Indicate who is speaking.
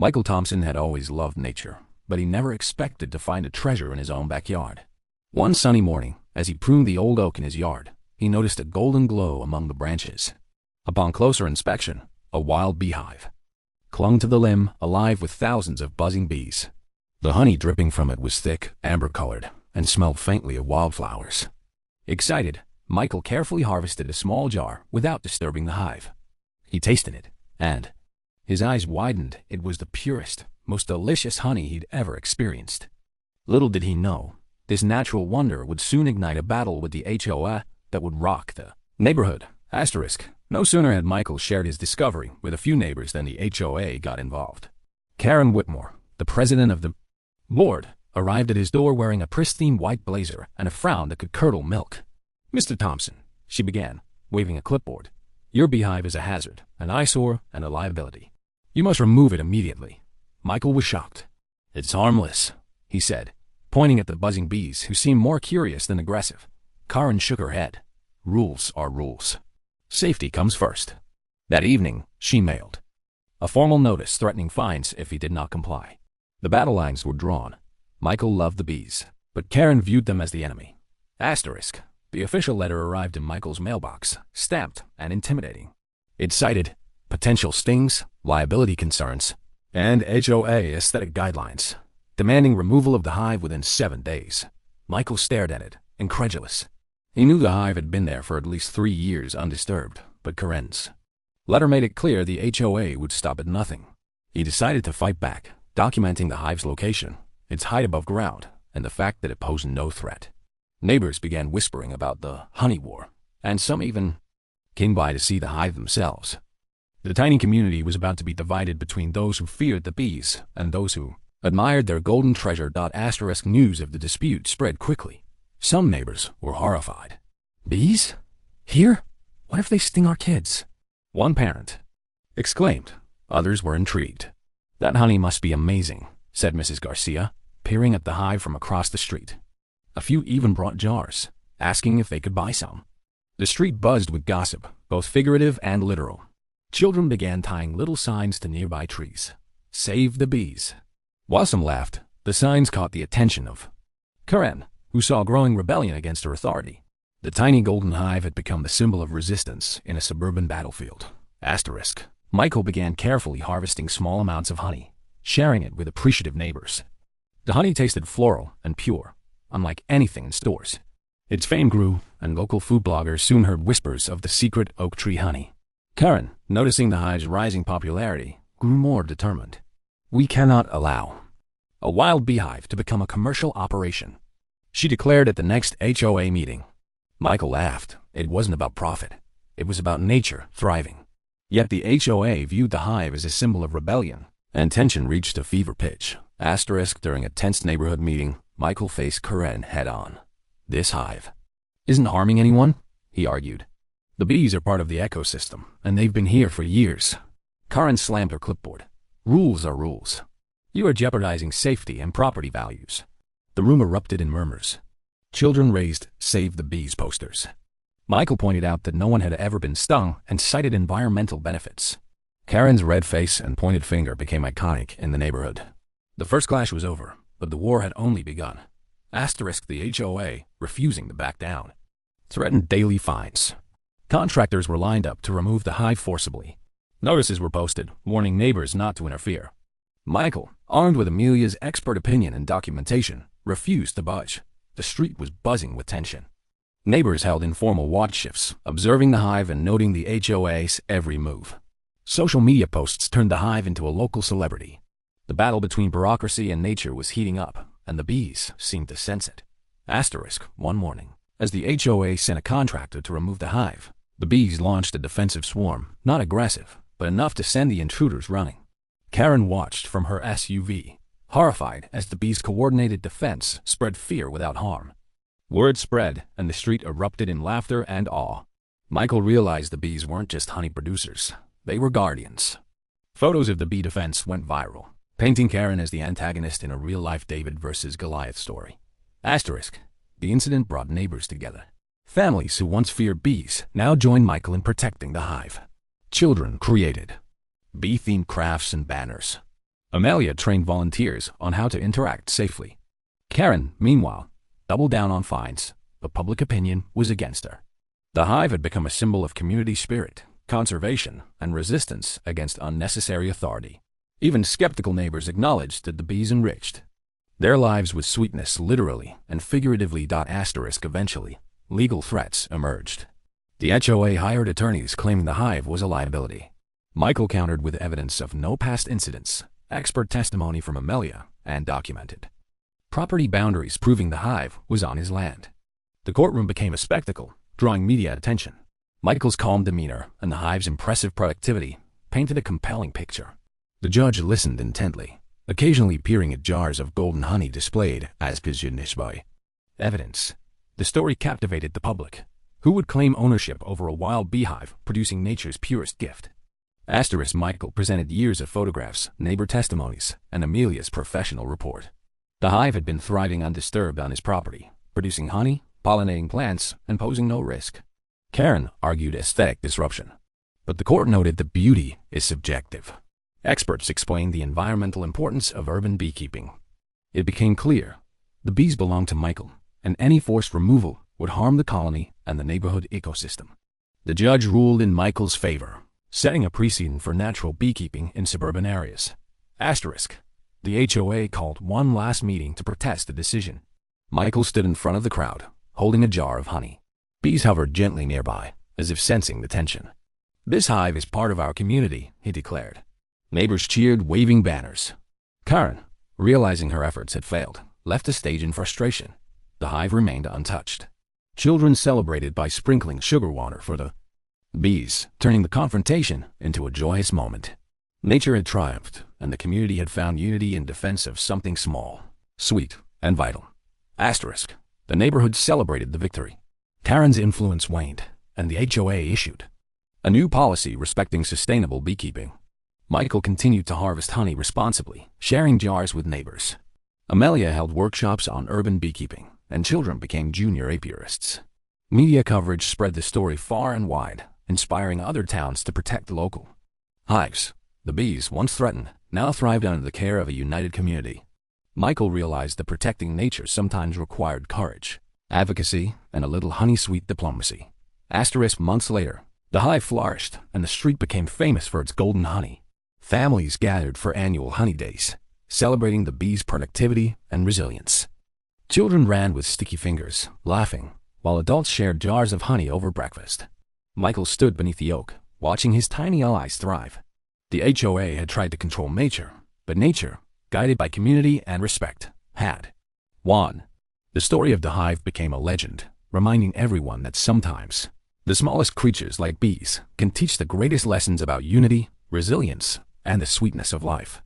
Speaker 1: Michael Thompson had always loved nature, but he never expected to find a treasure in his own backyard. One sunny morning, as he pruned the old oak in his yard, he noticed a golden glow among the branches. Upon closer inspection, a wild beehive clung to the limb, alive with thousands of buzzing bees. The honey dripping from it was thick, amber-colored, and smelled faintly of wildflowers. Excited, Michael carefully harvested a small jar without disturbing the hive. He tasted it, and his eyes widened. It was the purest, most delicious honey he'd ever experienced. Little did he know, this natural wonder would soon ignite a battle with the HOA that would rock the neighborhood. No sooner had Michael shared his discovery with a few neighbors than the HOA got involved. Karen Whitmore, the president of the board, arrived at his door wearing a pristine white blazer and a frown that could curdle milk. "Mr. Thompson," she began, waving a clipboard, "your beehive is a hazard, an eyesore, and a liability. You must remove it immediately." Michael was shocked. "It's harmless," he said, pointing at the buzzing bees who seemed more curious than aggressive. Karen shook her head. "Rules are rules. Safety comes first." That evening, she mailed a formal notice threatening fines if he did not comply. The battle lines were drawn. Michael loved the bees, but Karen viewed them as the enemy. The official letter arrived in Michael's mailbox, stamped and intimidating. It cited potential stings, liability concerns, and HOA aesthetic guidelines, demanding removal of the hive within 7 days. Michael stared at it, incredulous. He knew the hive had been there for at least 3 years undisturbed, but Karen's letter made it clear the HOA would stop at nothing. He decided to fight back, documenting the hive's location, its height above ground, and the fact that it posed no threat. Neighbors began whispering about the honey war, and some even came by to see the hive themselves. The tiny community was about to be divided between those who feared the bees and those who admired their golden treasure. News of the dispute spread quickly. Some neighbors were horrified. "Bees? Here? What if they sting our kids?" one parent exclaimed. Others were intrigued. "That honey must be amazing," said Mrs. Garcia, peering at the hive from across the street. A few even brought jars, asking if they could buy some. The street buzzed with gossip, both figurative and literal. Children began tying little signs to nearby trees. "Save the bees." While some laughed, the signs caught the attention of Karen, who saw growing rebellion against her authority. The tiny golden hive had become the symbol of resistance in a suburban battlefield. Michael began carefully harvesting small amounts of honey, sharing it with appreciative neighbors. The honey tasted floral and pure, unlike anything in stores. Its fame grew, and local food bloggers soon heard whispers of the secret oak tree honey. Karen, noticing the hive's rising popularity, grew more determined. "We cannot allow a wild beehive to become a commercial operation," she declared at the next HOA meeting. Michael laughed. It wasn't about profit. It was about nature thriving. Yet the HOA viewed the hive as a symbol of rebellion, and tension reached a fever pitch. During a tense neighborhood meeting, Michael faced Karen head-on. "This hive isn't harming anyone," he argued. "The bees are part of the ecosystem, and they've been here for years." Karen slammed her clipboard. "Rules are rules. You are jeopardizing safety and property values." The room erupted in murmurs. Children raised "Save the Bees" posters. Michael pointed out that no one had ever been stung and cited environmental benefits. Karen's red face and pointed finger became iconic in the neighborhood. The first clash was over, but the war had only begun. The HOA, refusing to back down, threatened daily fines. Contractors were lined up to remove the hive forcibly. Notices were posted, warning neighbors not to interfere. Michael, armed with Amelia's expert opinion and documentation, refused to budge. The street was buzzing with tension. Neighbors held informal watch shifts, observing the hive and noting the HOA's every move. Social media posts turned the hive into a local celebrity. The battle between bureaucracy and nature was heating up, and the bees seemed to sense it. One morning, as the HOA sent a contractor to remove the hive, the bees launched a defensive swarm, not aggressive, but enough to send the intruders running. Karen watched from her SUV, horrified as the bees' coordinated defense spread fear without harm. Word spread, and the street erupted in laughter and awe. Michael realized the bees weren't just honey producers. They were guardians. Photos of the bee defense went viral, painting Karen as the antagonist in a real-life David versus Goliath story. The incident brought neighbors together. Families who once feared bees now joined Michael in protecting the hive. Children created bee-themed crafts and banners. Amelia trained volunteers on how to interact safely. Karen, meanwhile, doubled down on fines, but public opinion was against her. The hive had become a symbol of community spirit, conservation, and resistance against unnecessary authority. Even skeptical neighbors acknowledged that the bees enriched their lives with sweetness literally and figuratively. Eventually, legal threats emerged. The HOA hired attorneys claiming the hive was a liability. Michael countered with evidence of no past incidents, expert testimony from Amelia, and documented property boundaries proving the hive was on his land. The courtroom became a spectacle, drawing media attention. Michael's calm demeanor and the hive's impressive productivity painted a compelling picture. The judge listened intently, occasionally peering at jars of golden honey displayed as by evidence. The story captivated the public, who would claim ownership over a wild beehive producing nature's purest gift. Michael presented years of photographs, neighbor testimonies, and Amelia's professional report. The hive had been thriving undisturbed on his property, producing honey, pollinating plants, and posing no risk. Karen argued aesthetic disruption, but the court noted that beauty is subjective. Experts explained the environmental importance of urban beekeeping. It became clear the bees belonged to Michael, and any forced removal would harm the colony and the neighborhood ecosystem. The judge ruled in Michael's favor, setting a precedent for natural beekeeping in suburban areas. The HOA called one last meeting to protest the decision. Michael stood in front of the crowd, holding a jar of honey. Bees hovered gently nearby, as if sensing the tension. "This hive is part of our community," he declared. Neighbors cheered, waving banners. Karen, realizing her efforts had failed, left the stage in frustration. The hive remained untouched. Children celebrated by sprinkling sugar water for the bees, turning the confrontation into a joyous moment. Nature had triumphed, and the community had found unity in defense of something small, sweet, and vital. The neighborhood celebrated the victory. Karen's influence waned, and the HOA issued a new policy respecting sustainable beekeeping. Michael continued to harvest honey responsibly, sharing jars with neighbors. Amelia held workshops on urban beekeeping, and children became junior apiarists. Media coverage spread the story far and wide, inspiring other towns to protect the local hives. The bees, once threatened, now thrived under the care of a united community. Michael realized that protecting nature sometimes required courage, advocacy, and a little honey-sweet diplomacy. Months later, the hive flourished, and the street became famous for its golden honey. Families gathered for annual honey days, celebrating the bees' productivity and resilience. Children ran with sticky fingers, laughing, while adults shared jars of honey over breakfast. Michael stood beneath the oak, watching his tiny allies thrive. The HOA had tried to control nature, but nature, guided by community and respect, had won. The story of the hive became a legend, reminding everyone that sometimes the smallest creatures like bees can teach the greatest lessons about unity, resilience, and the sweetness of life.